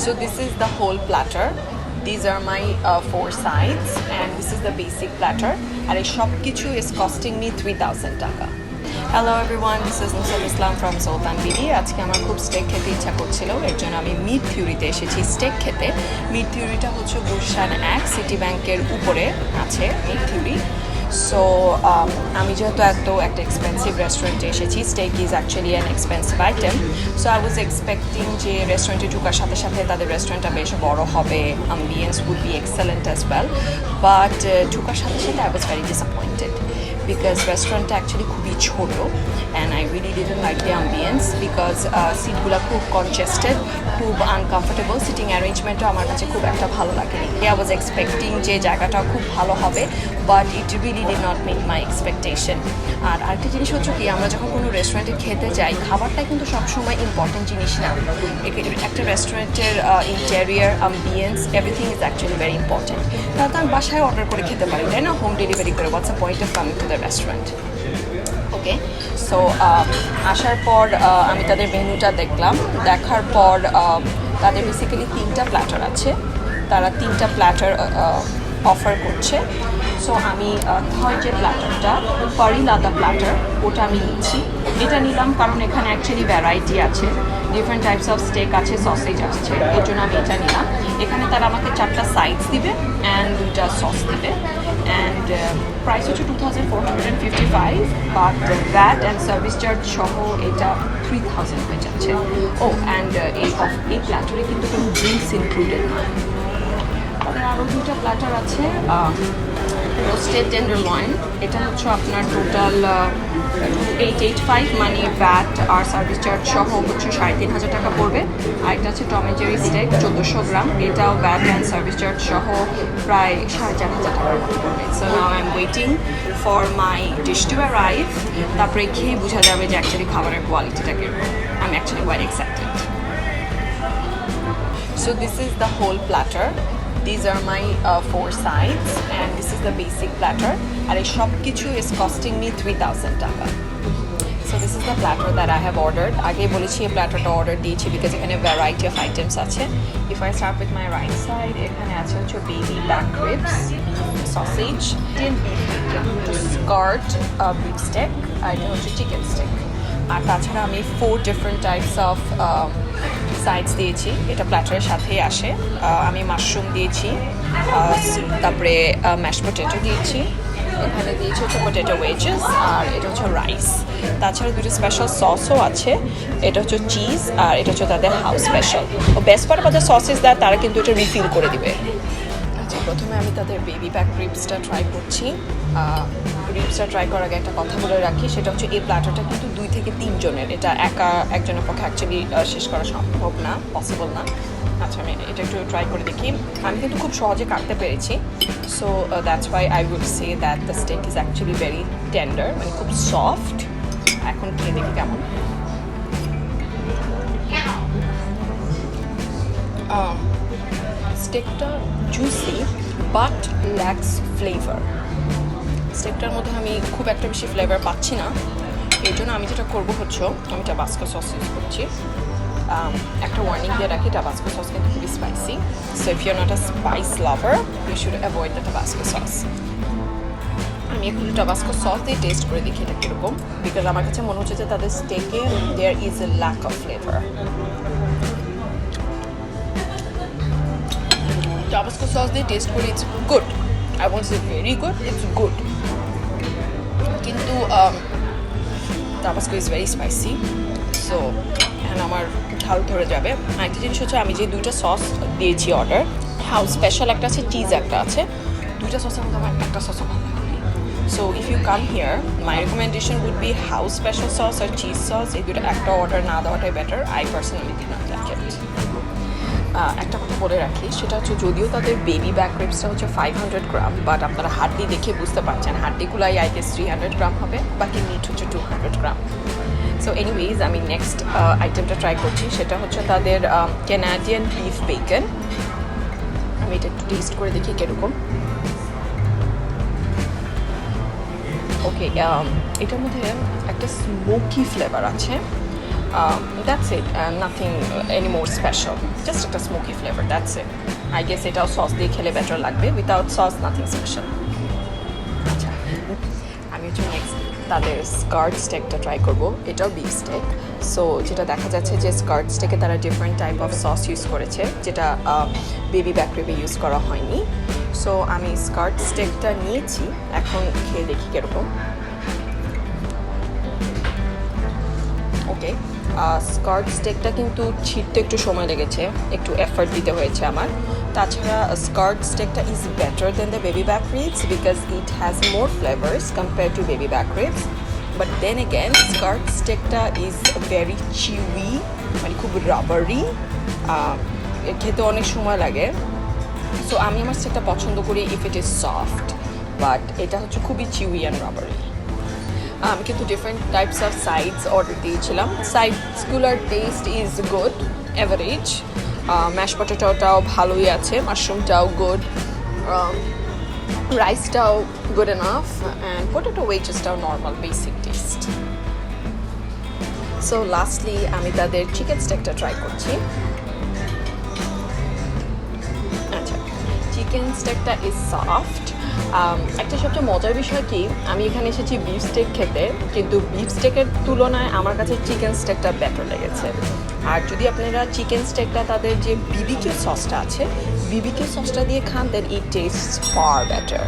So this is the whole platter. These are my 4 sides and this is the basic platter. And এই সব কিছু is costing me 3,000 টাকা. Hello everyone, this is Nusrat Islam from Sultan Bibi. আজকে আমার খুব stake খেতে ইচ্ছা করছিল, এর জন্য আমি মিড থিওরিতে এসেছি স্টেক খেতে। মিড থিওরিটা হচ্ছে গুলশান 1 সিটি ব্যাংকের উপরে আছে মিড থিওরি। সো আমি যেহেতু একটা এক্সপেন্সিভ রেস্টুরেন্টে এসেছি, steak is actually an expensive item. So I was expecting যে রেস্টুরেন্টে ঢোকার সাথে সাথে তাদের রেস্টুরেন্টটা বেশ বড় হবে, ambience would be excellent as well, but ঢোকার সাথে সাথে I was very disappointed because রেস্টুরেন্টটা অ্যাকচুয়ালি খুবই ছোটো and I really didn't like the ambience because সিটগুলো খুব কনজেস্টেড, খুব আনকমফোর্টেবল, সিটিং অ্যারেঞ্জমেন্টও আমার কাছে খুব একটা ভালো লাগেনি। আই ওয়াজ এক্সপেক্টিং যে জায়গাটা খুব ভালো হবে, but it really did not meet my expectation. আর আরেকটা জিনিস হচ্ছে কি, আমরা যখন কোনো রেস্টুরেন্টে খেতে যাই, খাবারটা কিন্তু সবসময় ইম্পর্টেন্ট জিনিস না। একটা রেস্টুরেন্টের interior, ambience, everything is actually very important. তাহলে তো আমি বাসায় অর্ডার করে খেতে পারি, তাই না? হোম ডেলিভারি করে, what's the point of coming to the restaurant? Okay, so আসার পর আমি তাদের মেনুটা দেখলাম। দেখার পর তাদের বেসিক্যালি 3টা প্ল্যাটার আছে, তারা 3টা প্ল্যাটার অফার করছে। সো আমি থার্ড যে প্ল্যাটারটা, পারিলাদা প্ল্যাটার, ওটা আমি নিচ্ছি। এটা নিলাম কারণ এখানে অ্যাকচুয়ালি ভ্যারাইটি আছে, ডিফারেন্ট টাইপস অফ স্টেক আছে, সসেজ আছে, এর জন্য আমি এটা নিলাম। এখানে তারা আমাকে 4টা সাইডস দিবে অ্যান্ড 2টা সস দিবে। অ্যান্ড প্রাইস হচ্ছে 2,455, but VAT and service charge সহ এটা 3,000 হয়ে যাচ্ছে। ও অ্যান্ড এই প্ল্যাটারে কিন্তু কোনো ড্রিঙ্কস ইনক্লুডেড না। তাদের আরও 2টা প্ল্যাটার আছে, রোস্টেড টেন্ডারলয়েন, এটা হচ্ছে আপনার টোটাল 885, মানে ভ্যাট আর সার্ভিস চার্জ সহ হচ্ছে 3,500 টাকা পড়বে। আর একটা আছে টম এন্ড জেরি স্টেক 1400 গ্রাম, এটাও ভ্যাট অ্যান্ড সার্ভিস চার্জ সহ প্রায় 4,500 টাকার মতো পড়বে। So now I am waiting for my dish to arrive, তারপরে খেয়ে বোঝা যাবে যে অ্যাকচুয়ালি খাবারের কোয়ালিটিটা কীরকম। I am actually ওয়েরি excited. So this is the whole platter. These are my 4 sides and this is the basic platter. And এই সব কিছু is costing me 3,000 টাকা. So this is the platter that I have ordered. আগে বলেছি এই প্ল্যাটারটা order দিয়েছি because এখানে variety of items আছে। If I start with my right side, এখানে আছে হচ্ছে baby back ribs, sausage, Indian beef bacon, skirt, beef steak, আর এটা হচ্ছে chicken steak. আর তাছাড়া আমি 4 different types of সাইডস দিয়েছি, এটা প্ল্যাটারের সাথেই আসে। আমি মাশরুম দিয়েছি, তারপরে ম্যাশ পটেটো দিয়েছি, এখানে দিয়েছি হচ্ছে পটেটো ওয়েজেস, আর এটা হচ্ছে রাইস। তাছাড়া 2টা স্পেশাল সসও আছে, এটা হচ্ছে চিজ আর এটা হচ্ছে তাদের হাউস স্পেশাল। ও বেস্ট পার্ট তাদের সসেস দেয়, তারা কিন্তু এটা রিফিল করে দিবে। আচ্ছা, প্রথমে আমি তাদের বেবি ব্যাক রিবসটা ট্রাই করছি। রিবসটা ট্রাই করার আগে একটা কথা বলে রাখি, সেটা হচ্ছে এই প্ল্যাটারটা কিন্তু 2 থেকে 3 জনের, এটা একজনের পক্ষে অ্যাকচুয়ালি শেষ করা সম্ভব না, পসিবল না। আচ্ছা, আমি এটা একটু ট্রাই করে দেখি। আমি কিন্তু খুব সহজে কাটতে পেরেছি। So that's why I would say that the steak is actually very tender, মানে খুব সফট। এখন খেয়ে দেখি কেমন। স্টেকটা জুসি বাট ল্যাক্স ফ্লেভার। স্টেকটার মধ্যে আমি খুব একটা বেশি ফ্লেভার পাচ্ছি না, এই জন্য আমি যেটা করবো হচ্ছে আমি টাবাস্কো সস ইউজ করছি। একটা ওয়ার্নিং দিয়ে রাখি, টাবাস্কো সস কিন্তু খুবই spicy. So if you are not a spice lover you should avoid the Tabasco sauce. আমি একটু টাবাস্কো সস দিয়ে টেস্ট করে দেখি এটা কীরকম, বিকজ আমার কাছে মনে হচ্ছে যে তাদের স্টেকে there is a lack of flavour. Tabasco sauce দিয়ে টেস্ট করি, it's good, I want say very good, it's good, কিন্তু Tabasco is very spicy. So এখন আমার ঝাল ধরে যাবে। আরেকটা জিনিস হচ্ছে আমি যে 2টা সস দিয়েছি অর্ডার, হাউস স্পেশাল একটা আছে, চিজ একটা আছে, 2টা সসের মধ্যে আমার একটা সসও ভালো লাগে। So if you come here, my recommendation would be house special sauce আর চিজ সস, এই 2টা একটা অর্ডার না দেওয়াটাই better. I personally did not like it. একটা কথা বলে রাখি, সেটা হচ্ছে যদিও তাদের বেবি ব্যাক রিবসটা হচ্ছে 500 গ্রাম, বাট আপনারা হাড্ডি দেখে বুঝতে পারছেন হাড্ডিগুলাই আই গেস 300 গ্রাম হবে, বাকি মিট হচ্ছে 200 গ্রাম। সো এনিওয়েজ আমি নেক্সট আইটেমটা ট্রাই করছি, সেটা হচ্ছে তাদের ক্যানাডিয়ান বিফ বেকন। আমি এটা একটু টেস্ট করে দেখি কীরকম। ওকে, এটার মধ্যে একটা স্মোকি ফ্লেভার আছে, That's it, nothing any more special, just a smoky flavor, that's it. I guess এটাও সস দিয়ে খেলে বেটার লাগবে, উইথাউট সস নাথিং স্পেশাল। আচ্ছা, আমি হচ্ছে নেক্সট তাদের স্কার্ট স্টেকটা ট্রাই করবো, এটাও বিফ স্টেক। সো যেটা দেখা যাচ্ছে যে স্কার্ট স্টেকে তারা different type of sauce use করেছে, যেটা বেবি ব্যাক রিবে ইউজ করা হয়নি। সো আমি স্কার্ট স্টেকটা নিয়েছি, এখন খেয়ে দেখি কীরকম। ওকে, স্কার্ট স্টেকটা কিন্তু ছিটতে একটু সময় লেগেছে, একটু এফর্ট দিতে হয়েছে আমার। তাছাড়া স্কার্ট স্টেকটা is better than the baby back ribs because it has more flavours compare to baby back ribs. But then again skirt স্টেকটা ইজ ভেরি চিউই, মানে খুব রাবারি, খেতে অনেক সময় লাগে। সো আমি আমার স্টেকটা পছন্দ করি if it is soft, but এটা হচ্ছে খুবই চিউই অ্যান্ড রাবারি। আমি কিন্তু different types of sides order দিয়েছিলাম, সাইডসগুলোর taste is good, average. Mash পটেটোটাও ভালোই আছে, মাশরুমটাও গুড, রাইসটাও গুড এনাফ, অ্যান্ড পটেটো ওয়েজেসটাও normal basic taste. So lastly আমি তাদের চিকেন স্টেকটা ট্রাই করছি। আচ্ছা, চিকেন স্টেকটা ইজ সফট। একটা সবচেয়ে মজার বিষয় কি, আমি এখানে এসেছি বিফ স্টেক খেতে, কিন্তু বিফ স্টেকের তুলনায় আমার কাছে চিকেন স্টেকটা বেটার লেগেছে। আর যদি আপনারা চিকেন স্টেকটা তাদের যে বিবিকিউ সসটা আছে, বিবিকিউ সসটা দিয়ে খান, দেন ইট টেস্টস ফার বেটার।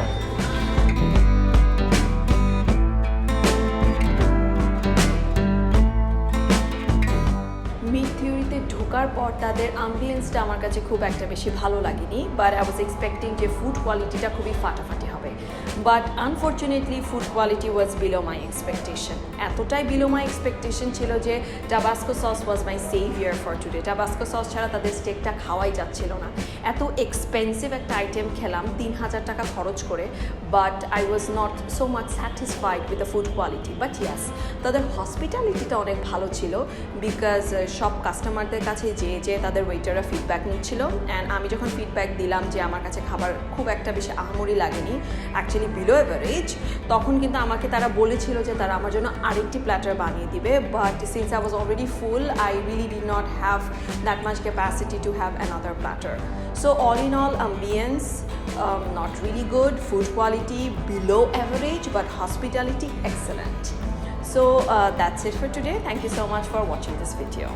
মিড থিওরিতে ঢোকার পর তাদের অ্যাম্বিয়েন্সটা আমার কাছে খুব একটা বেশি ভালো লাগেনি, বাট আই ওয়াজ এক্সপেক্টিং যে ফুড কোয়ালিটিটা খুবই ফাটাফাটি হবে, but unfortunately food quality was below my expectation. এতটাই বিলো মাই এক্সপেকটেশন ছিল যে Tabasco sauce was my saviour for today. Tabasco sauce ছাড়া তাদের স্টেকটা খাওয়াই যাচ্ছিল না। এত এক্সপেন্সিভ একটা আইটেম খেলাম 3000 টাকা খরচ করে, but I was not so much satisfied with the food quality. But ইয়াস, তাদের হসপিটালিটিটা অনেক ভালো ছিল, বিকজ সব কাস্টমারদের কাছে যে তাদের ওয়েটাররা ফিডব্যাক নিচ্ছিল, অ্যান্ড আমি যখন ফিডব্যাক দিলাম যে আমার কাছে খাবার খুব একটা বেশি আহামরি লাগেনি, অ্যাকচুয়ালি বিলো এভারেজ, তখন কিন্তু আমাকে তারা বলেছিল যে তারা আমার জন্য আরেকটি প্ল্যাটার বানিয়ে দিবে। But since I was already full, I really did not have that much capacity to have another platter. So all in all, ambience not really good, food quality below average, but hospitality excellent. So that's it for today. Thank you so much for watching this video.